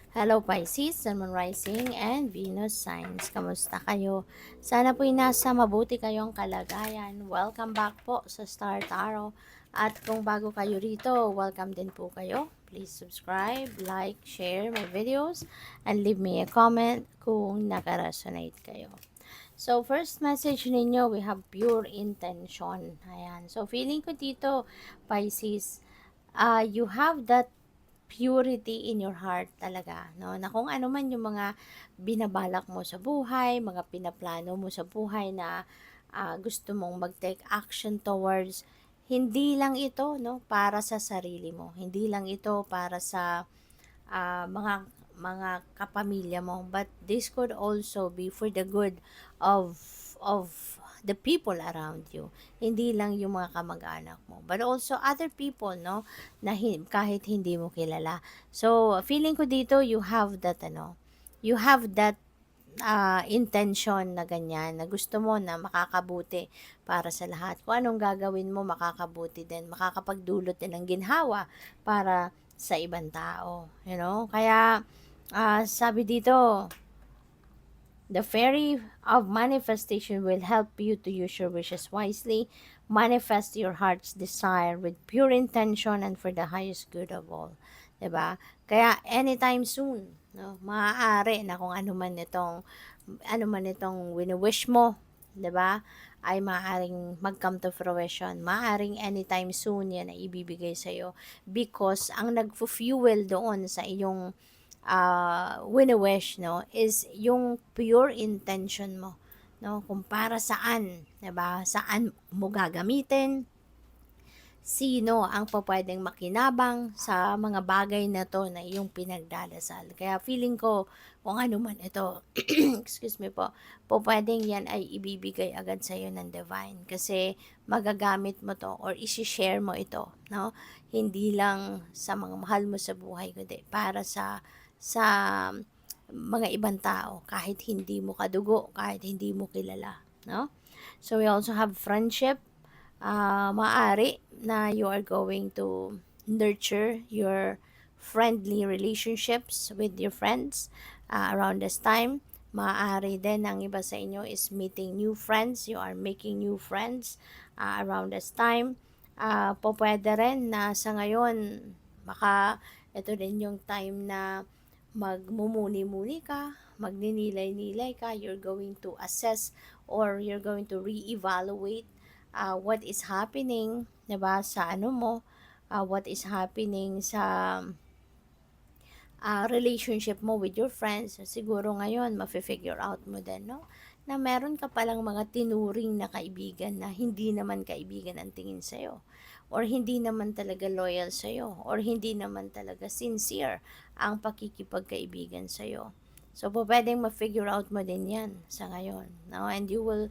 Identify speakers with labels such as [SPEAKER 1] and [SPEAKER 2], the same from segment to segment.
[SPEAKER 1] Hello Pisces, Sun, Moon Rising, and Venus Signs. Kamusta kayo? Sana po'y nasa mabuti kayong kalagayan. Welcome back po sa Star Tarot. At kung bago kayo rito, welcome din po kayo. Please subscribe, like, share my videos, and leave me a comment kung nakaresonate kayo. So, first message ninyo, we have pure intention. Ayan. So, feeling ko dito, Pisces, you have that purity in your heart talaga, no? Na kung ano man yung mga binabalak mo sa buhay, mga pinaplano mo sa buhay na gusto mong mag-take action towards, hindi lang ito, no, para sa sarili mo. Hindi lang ito para sa mga kapamilya mo, but this could also be for the good of the people around you. Hindi lang yung mga kamag-anak mo, but also other people, no, na kahit hindi mo kilala. So feeling ko dito you have that you have that intention na ganyan, na gusto mo na makakabuti para sa lahat. Kung anong gagawin mo, makakabuti din, makakapagdulot din ng ginhawa para sa ibang tao, you know? Kaya, sabi dito, the fairy of manifestation will help you to use your wishes wisely, manifest your heart's desire with pure intention and for the highest good of all. 'Di ba? Kaya anytime soon, no, maaari na kung ano man itong wini-wish mo, 'di ba? Ay maaaring mag-come to fruition. Maaaring anytime soon 'yan ay ibibigay sa iyo because ang nagfu-fuel doon sa iyong wini-wish, no, is yung pure intention mo, no, kung para saan, 'di ba? Saan mo gagamitin, sino ang pupuwedeng makinabang sa mga bagay na 'to na iyong pinagdadasal. Kaya feeling ko kung ano man ito, excuse me po, pupuwedeng 'yan ay ibibigay agad sa sa'yo ng divine kasi magagamit mo 'to or ishi-share mo ito, 'no? Hindi lang sa mga mahal mo sa buhay kundi para sa mga ibang tao kahit hindi mo kadugo, kahit hindi mo kilala, 'no? So we also have friendship. Maaari na you are going to nurture your friendly relationships with your friends around this time. Maaari din ang iba sa inyo is meeting new friends. You are making new friends around this time. Pwede rin na sa ngayon, ito din yung time na magmumuni-muni ka, magninilay-nilay ka, you're going to assess or you're going to re-evaluate what is happening, 'di ba, sa ano mo, what is happening sa relationship mo with your friends. Siguro ngayon mafi-figure out mo din, no, na meron ka palang mga tinuring na kaibigan na hindi naman kaibigan ang tingin sa'yo, or hindi naman talaga loyal sa'yo, or hindi naman talaga sincere ang pakikipagkaibigan sa'yo. So, pwedeng ma-figure out mo din yan sa ngayon, no? And you will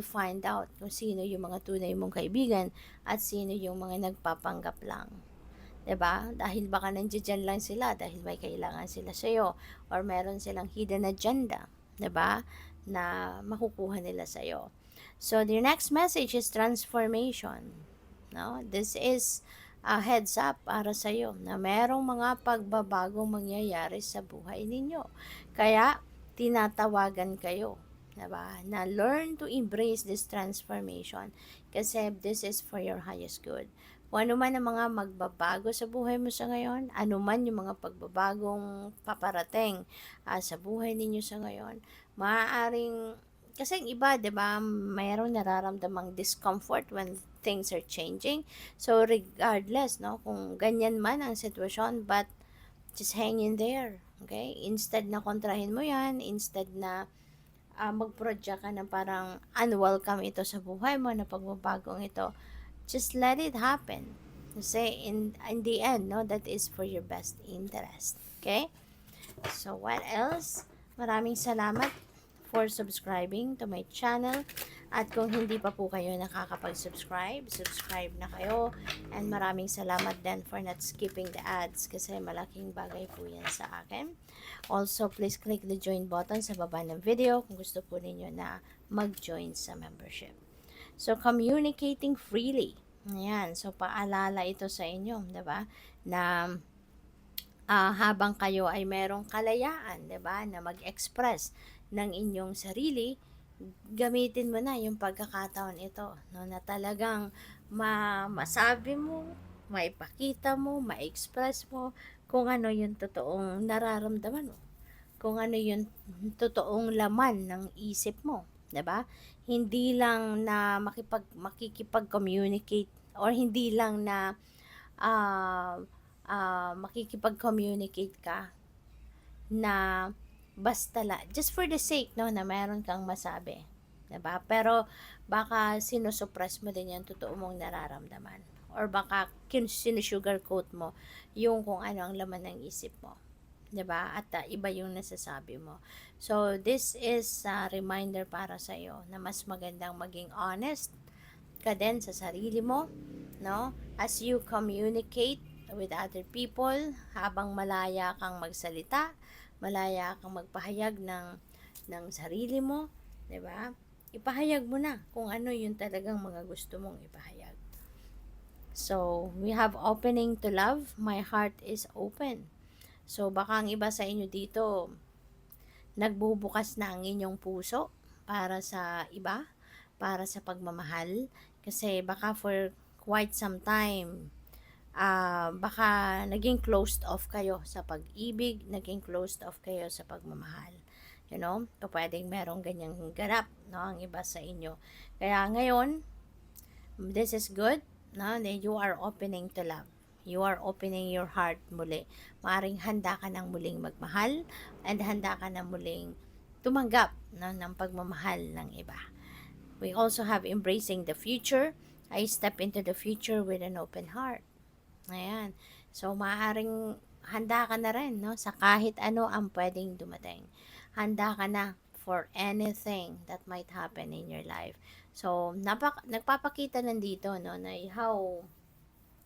[SPEAKER 1] find out kung sino yung mga tunay mong kaibigan at sino yung mga nagpapanggap lang. 'Di ba? Dahil baka nandiyan lang sila dahil may kailangan sila sa iyo or meron silang hidden agenda, 'di ba? Na makukuha nila sa iyo. So the next message is transformation. No? This is a heads up para sa iyo na merong mga pagbabagong mangyayari sa buhay ninyo. Kaya tinatawagan kayo, 'di ba? Na learn to embrace this transformation kasi this is for your highest good. Kung ano man ang mga magbabago sa buhay mo sa ngayon, ano man yung mga pagbabagong paparating sa buhay ninyo sa ngayon, maaaring, kasi yung iba, di ba, mayroong nararamdamang discomfort when things are changing. So, regardless, no, kung ganyan man ang sitwasyon, but just hang in there, okay? Instead na kontrahin mo yan, instead na mag-project ka na parang unwelcome ito sa buhay mo, na pagbabagong ito, just let it happen. Kasi in the end, no, that is for your best interest. Okay? So, what else? Maraming salamat for subscribing to my channel. At kung hindi pa po kayo nakakapag-subscribe, subscribe na kayo. And maraming salamat din for not skipping the ads kasi malaking bagay po yan sa akin. Also, please click the join button sa baba ng video kung gusto po ninyo na mag-join sa membership. So, communicating freely. Ayan. So, paalala ito sa inyo, 'di ba? Na habang kayo ay merong kalayaan, 'di ba, na mag-express ng inyong sarili, gamitin mo na yung pagkakataon ito, no, na talagang masabi mo, maipakita mo, ma-express mo kung ano yung totoong nararamdaman mo, kung ano yung totoong laman ng isip mo, 'di ba? Hindi lang na makikipag-communicate, or hindi lang na ah, makikipag-communicate ka na basta just for the sake, no, na meron kang masabi, 'di ba? Pero baka sinusupress mo din yung totoo mong nararamdaman, or baka sinusugarcoat mo yung kung ano ang laman ng isip mo, 'di ba? At iba yung nasasabi mo. So this is a reminder para sa iyo na mas magandang maging honest ka din sa sarili mo, no? As you communicate with other people, habang malaya kang magsalita, malaya kang magpahayag ng sarili mo, 'di ba? Ipahayag mo na kung ano yung talagang mga gusto mong ipahayag. So, we have opening to love. My heart is open. So, baka ang iba sa inyo dito, nagbubukas na ang inyong puso para sa iba, para sa pagmamahal. Kasi baka for quite some time, baka naging closed off kayo sa pag-ibig, naging closed off kayo sa pagmamahal. You know, o pwedeng merong ganyang ganap, no, ang iba sa inyo. Kaya ngayon, this is good, no, that you are opening to love. You are opening your heart muli. Maaring handa ka ng muling magmahal, and handa ka ng muling tumanggap, no, ng pagmamahal ng iba. We also have embracing the future. I step into the future with an open heart. Ayan. So, maaaring handa ka na rin, no, sa kahit ano ang pwedeng dumating. Handa ka na for anything that might happen in your life. So, nagpapakita nandito, no, na how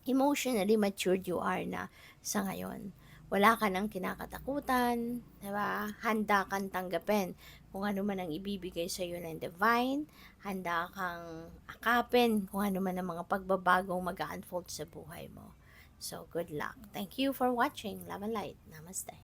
[SPEAKER 1] emotionally matured you are na sa ngayon. Wala ka nang kinakatakutan, di ba? Handa kang tanggapin kung ano man ang ibibigay sa iyo ng divine. Handa kang akapin kung ano man ang mga pagbabagong mag-unfold sa buhay mo. So, good luck. Thank you for watching. Love and light. Namaste.